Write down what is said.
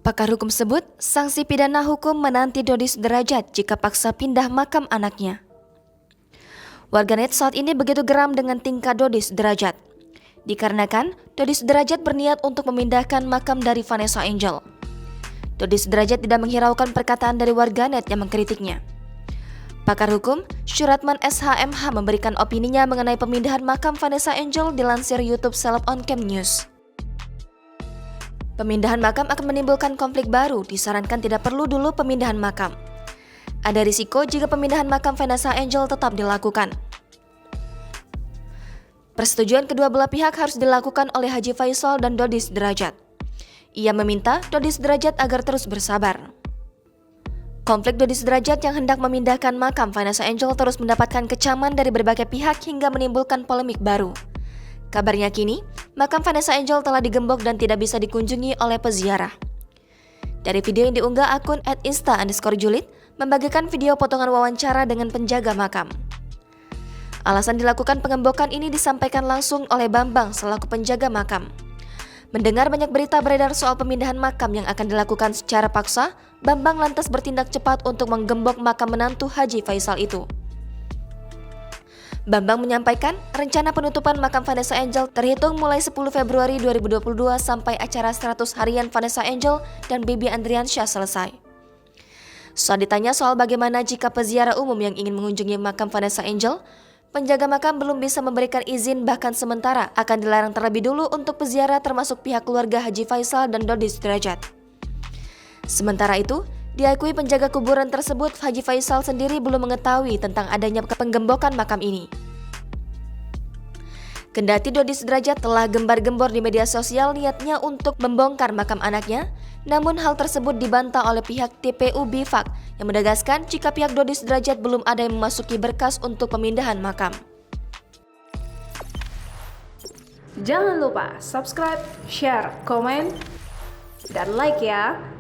Pakar hukum sebut sanksi pidana hukum menanti Dodi Sudrajat jika paksa pindah makam anaknya. Warganet saat ini begitu geram dengan tingkah Dodi Sudrajat. Dikarenakan Dodi Sudrajat berniat untuk memindahkan makam dari Vanessa Angel. Dodi Sudrajat tidak menghiraukan perkataan dari warganet yang mengkritiknya. Pakar hukum Syuratman SHMH memberikan opininya mengenai pemindahan makam Vanessa Angel dilansir YouTube Seleb On Cam News. Pemindahan makam akan menimbulkan konflik baru, disarankan tidak perlu dulu pemindahan makam. Ada risiko jika pemindahan makam Vanessa Angel tetap dilakukan. Persetujuan kedua belah pihak harus dilakukan oleh Haji Faisal dan Dodi Sudrajat. Ia meminta Dodi Sudrajat agar terus bersabar. Konflik Dodi Sudrajat yang hendak memindahkan makam Vanessa Angel terus mendapatkan kecaman dari berbagai pihak hingga menimbulkan polemik baru. Kabarnya kini, makam Vanessa Angel telah digembok dan tidak bisa dikunjungi oleh peziarah. Dari video yang diunggah akun @insta_julid membagikan video potongan wawancara dengan penjaga makam. Alasan dilakukan pengembokan ini disampaikan langsung oleh Bambang selaku penjaga makam. Mendengar banyak berita beredar soal pemindahan makam yang akan dilakukan secara paksa, Bambang lantas bertindak cepat untuk menggembok makam menantu Haji Faisal itu. Bambang menyampaikan rencana penutupan makam Vanessa Angel terhitung mulai 10 Februari 2022 sampai acara 100 harian Vanessa Angel dan Baby Andriansyah selesai. Saat ditanya soal bagaimana jika peziarah umum yang ingin mengunjungi makam Vanessa Angel, penjaga makam belum bisa memberikan izin, bahkan sementara akan dilarang terlebih dulu untuk peziarah termasuk pihak keluarga Haji Faisal dan Dodi Sudrajat. Sementara itu, diakui penjaga kuburan tersebut, Haji Faisal sendiri belum mengetahui tentang adanya penggembokan makam ini. Kendati Dodi Sudrajat telah gembar-gembor di media sosial niatnya untuk membongkar makam anaknya, namun hal tersebut dibantah oleh pihak TPU Bifak yang menegaskan jika pihak Dodi Sudrajat belum ada yang memasuki berkas untuk pemindahan makam. Jangan lupa subscribe, share, komen, dan like ya!